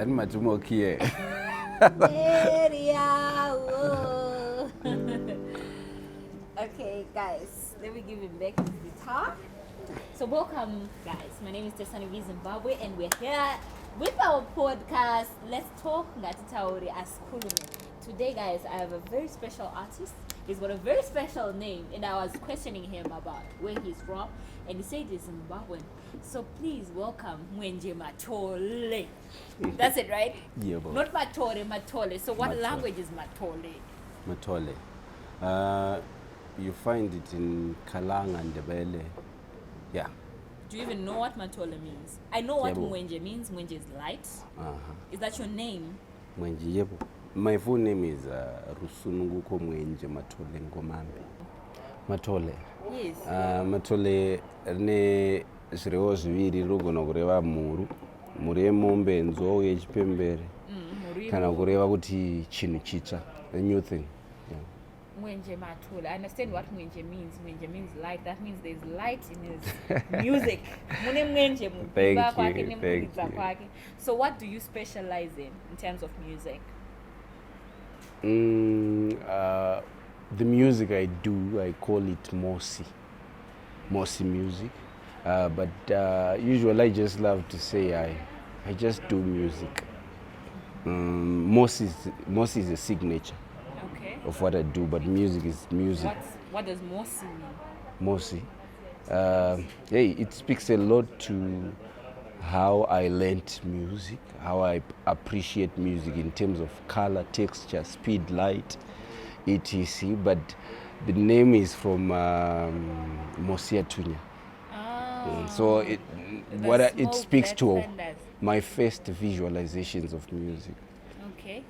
and Matumokie. Okay, guys, let me give him back his guitar. So welcome, guys. My name is Tesani V Zimbabwe, and we're here with our podcast. Let's talk Ngatitauri as Kulume. Today, guys, I have a very special artist. He's got a very special name, and I was questioning him about where he's from, and he said he's Zimbabwean. So please welcome Mwenje Matole. That's it, right? Yeah, not Matole. So what Mathole. language is Matole? Mathole. You find it in Kalanga and Ndebele. Yeah. Do you even know what Matole means? I know what Yebo. Mwenje means. Mwenje is light. Is that your name? Mwenje, yebo. My full name is Rusununguko Mwenje Matole Ngomambi. Mathole. Yes. Mathole ne zvirevo zviviri rogona kureva mhuru yemombe nzou yechipembere kana kureva kuti chinhu chitsva, a new thing. Yeah. Mwenje Matole. I understand what Mwenje means. Mwenje means light. That means there's light in his music. Mune Mwenje mubimba kwake nemubidza kwake. So what do you specialize in terms of music? The music I do, I call it Mosi music. But usually I just love to say I just do music. Mosi is a signature of what I do, but music is music. What does Mosi mean? Mosi. Hey, it speaks a lot to how I learnt music, how I appreciate music in terms of color, texture, speed, light, etc. But the name is from Mosi Atunya. So it speaks to my first visualizations of music. Okay.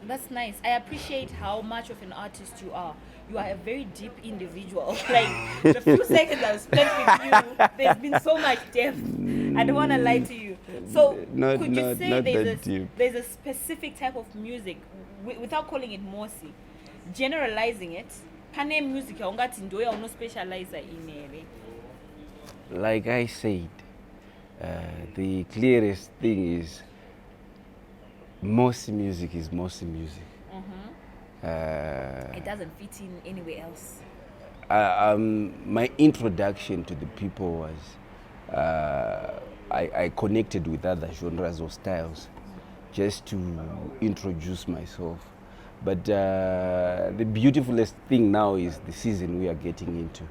That's nice. I appreciate how much of an artist you are. You are a very deep individual. Like the few seconds I've spent with you, there's been so much depth. I don't want to lie to you. So could you say there's a specific type of music, without calling it Mosi, generalizing it? Pane music ungati ndoya uno specialize in it. Like I said, the clearest thing is Mosi music is Mosi music. It doesn't fit in anywhere else. My introduction to the people was I connected with other genres or styles just to introduce myself. But the beautifulest thing now is the season we are getting into,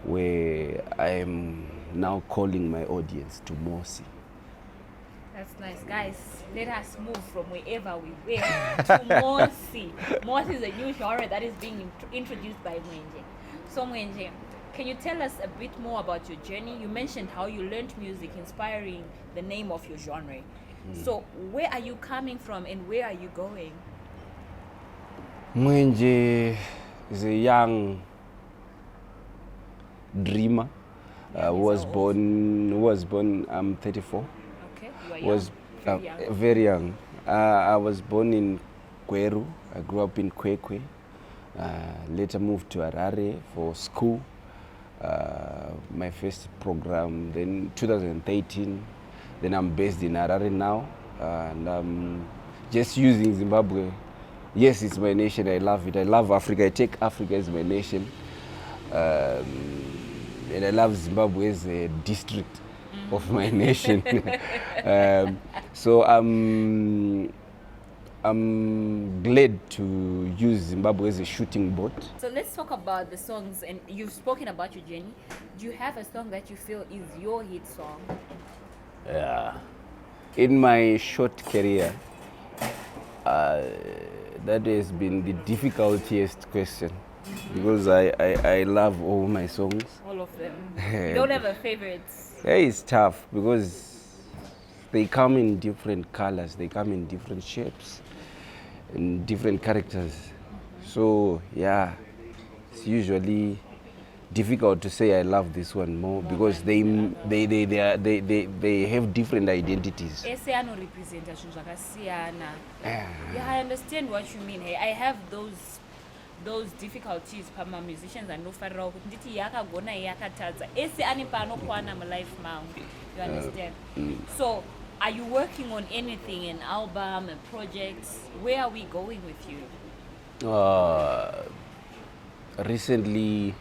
where I am now calling my audience to Mosi. That's nice. Guys, let us move from wherever we were to Mosi. Mosi is a new genre that is being introduced by Mwenje. So Mwenje, can you tell us a bit more about your journey? You mentioned how you learned music, inspiring the name of your genre. So where are you coming from and where are you going? Mwenje is a young dreamer. Was born. I'm 34. Okay, you are young. Very young. I was born in Kweru. I grew up in Kwekwe. Later moved to Harare for school. My first program. Then 2013. Then I'm based in Harare now, and I'm just using Zimbabwe. Yes, it's my nation. I love it. I love Africa. I take Africa as my nation. And I love Zimbabwe as a district of my nation. So I'm glad to use Zimbabwe as a shooting boat. So let's talk about the songs, and you've spoken about your journey. Do you have a song that you feel is your hit song? Yeah. In my short career, that has been the difficultiest question. Because I love all my songs. All of them. You don't have a favorite? Yeah, it's tough because they come in different colors, they come in different shapes, and different characters. So yeah, it's usually difficult to say I love this one more because they have different identities. Yeah, I understand what you mean. Hey, I have those difficulties pama musicians anofarira kuti nditi yakagona yakatadza ese ane paanokwana mulife mangu, you understand. So Are you working on anything, an album, a project? Where are we going with you? Recently,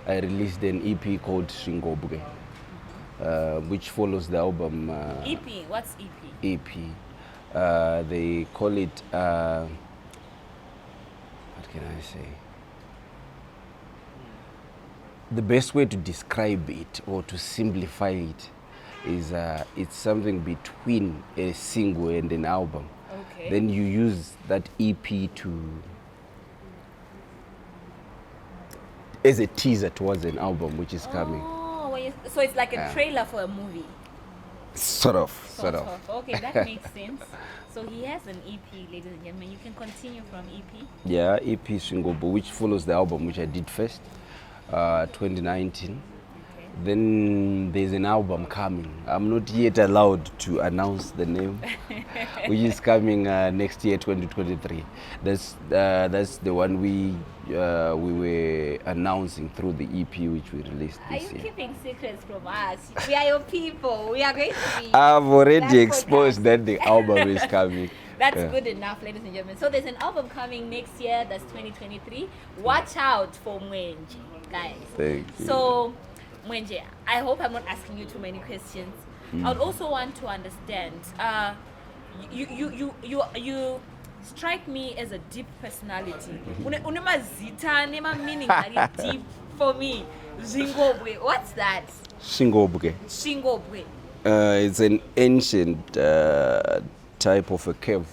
I released an EP called Shingobe, which follows the album EP, what's EP? EP. They call it, what can I say? The best way to describe it or to simplify it is it's something between a single and an album. Okay. Then you use that EP as a teaser towards an album which is coming. Oh, so it's like a trailer for a movie. Sort of. Okay, that makes sense. So he has an EP, ladies and gentlemen. You can continue from EP. Yeah, EP Shingobe, which follows the album which I did first, 2019. Okay. Then there's an album coming. I'm not yet allowed to announce the name, which is coming next year, 2023. That's the one we were announcing through the EP which we released Are this you year. keeping secrets from us? We are your people. We are going to be. I've already that exposed podcast. that the album is coming. That's Yeah. good enough, ladies and gentlemen. So there's an album coming next year. That's 2023. Watch out for Mwenje, guys. Thank you. So, Mwenje, I hope I'm not asking you too many questions. I would also want to understand. You strike me as a deep personality. Unemazita, nema meaning very deep for me. Shingobe, what's that? Shingobe. Shingobe. It's an ancient type of a cave.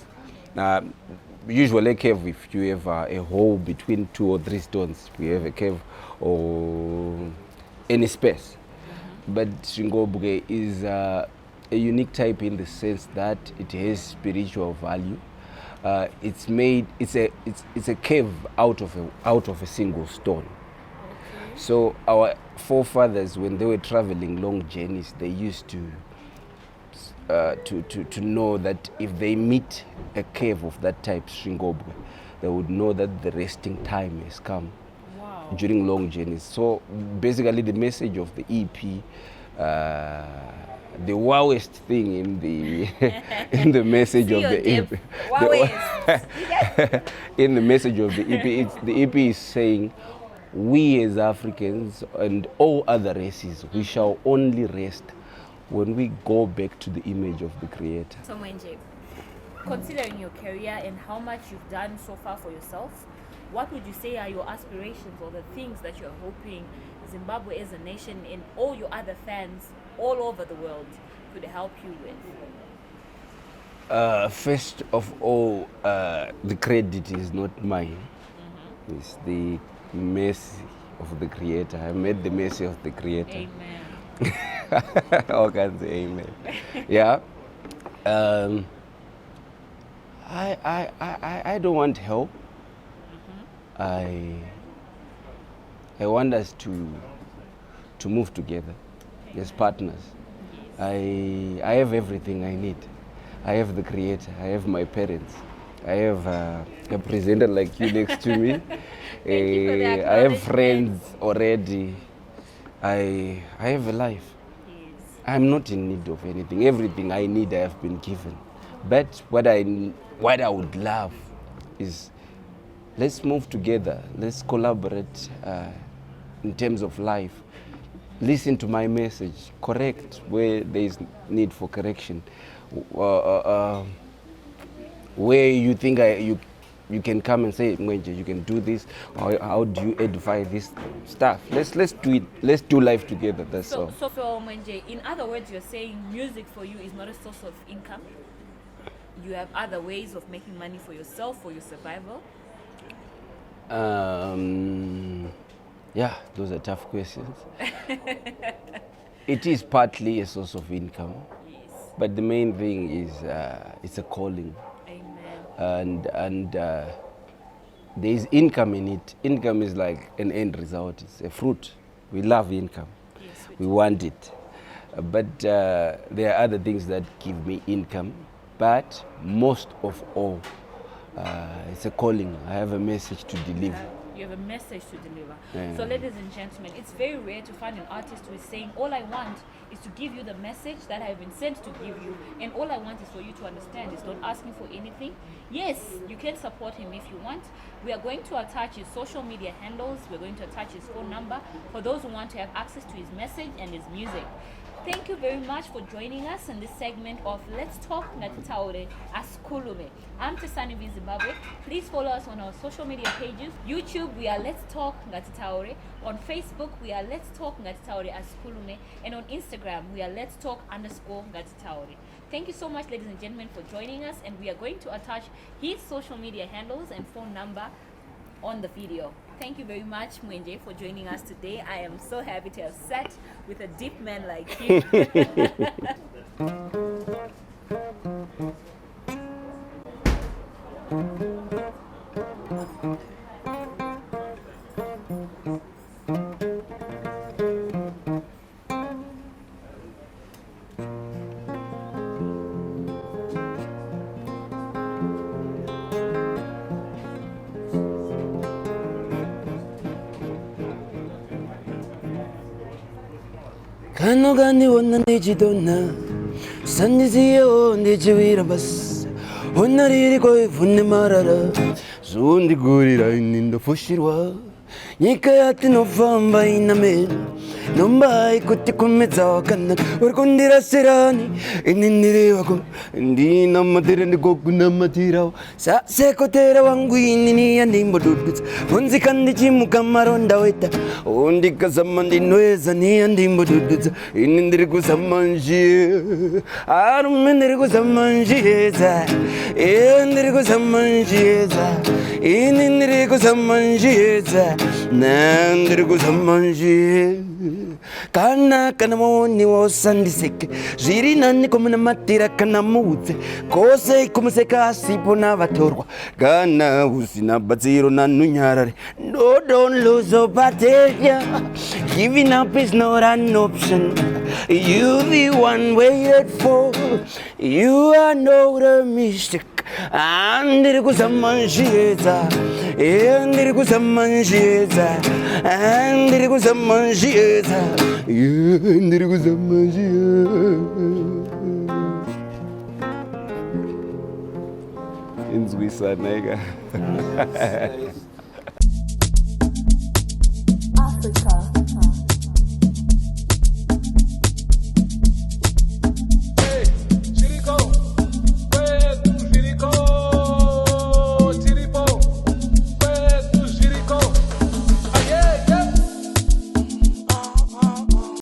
Usually a cave, if you have a hole between 2 or 3 stones, we have a cave or any space. But Shingobe is a unique type in the sense that it has spiritual value. It's a cave out of a single stone. So our forefathers, when they were traveling long journeys, they used to know that if they meet a cave of that type, Shingobe, they would know that the resting time has come. Wow. During long journeys. So basically the message of the EP, the wowest thing in the in the message of the EP, in the message of the EP, the EP is saying, we as Africans and all other races, we shall only rest when we go back to the image of the Creator. So Mwenje, considering your career and how much you've done so far for yourself, what would you say are your aspirations or the things that you're hoping Zimbabwe as a nation and all your other fans all over the world could help you with? First of all, the credit is not mine. It's the mercy of the Creator. I made the mercy of the Creator. Amen. All can say amen. Yeah. I don't want help. I want us to move together as partners. I have everything I need. I have the Creator. I have my parents. I have a presenter like you next to me. I have friends already. I have a life. Yes. I'm not in need of anything. Everything I need I have been given. But what I would love is, let's move together. Let's collaborate in terms of life. Listen to my message. Correct where there is need for correction. Where you think you can come and say, Mwenje, you can do this. How do you edify this stuff? Let's do it. Let's do life together. That's all. So Mwenje, in other words, you're saying music for you is not a source of income. You have other ways of making money for yourself, for your survival. Yeah, those are tough questions. It is partly a source of income, Yes. but the main thing is it's a calling, Amen. and there is income in it. Income is like an end result. It's a fruit. We love income. Yes. We want it, but there are other things that give me income. But most of all, it's a calling. I have a message to deliver. You have a message to deliver. Yeah. So, ladies and gentlemen, it's very rare to find an artist who is saying, all I want is to give you the message that I have been sent to give you, and all I want is for you to understand. It's not asking for anything. Yes, you can support him if you want. We are going to attach his social media handles. We're going to attach his phone number for those who want to have access to his message and his music. Thank you very much for joining us in this segment of Let's Talk Ngatitaure Askulume. I'm Tesani V Zimbabwe. Please follow us on our social media pages. YouTube, we are Let's Talk Ngatitaure. On Facebook, we are Let's Talk Ngatitaure Askulume. And on Instagram, we are Let's Talk _Ngatitaure. Thank you so much, ladies and gentlemen, for joining us. And we are going to attach his social media handles and phone number on the video. Thank you very much, Mwenje, for joining us today. I am so happy to have sat with a deep man like you. Kanogani wana nijidona sandiziyo ndijiwirabas honariri koi vunne marara zundi gurira inindo fushirwa nyika yati novamba iname nombai kuti kumedza kana urikundira serani inindiri wako ndina madire ndigoguna matirawo sasekotera wangu inini yandimbodudutsa unzika ndichimuka maronda weta undikazama ndinweza niyandimbodudutsa ini ndiri kuzama njie arume ndiri kuzama njieza ndiri kuzama njieza ini ndiri kuzama njieza na ndiri kuzama njie kana moni wosandiseke zviri nani komunamatira kana mudze kose kumuseka asipo navatorwa kana usina batsiro nanunyarare no, don't lose your batteria. Giving up is not an option. You the one waited for. You are not a mistake. Andiri kusamanjieza, andiri kusamanjieza, andiri kusamanjieza, andiri kusamanjieza. Inzwisana ega.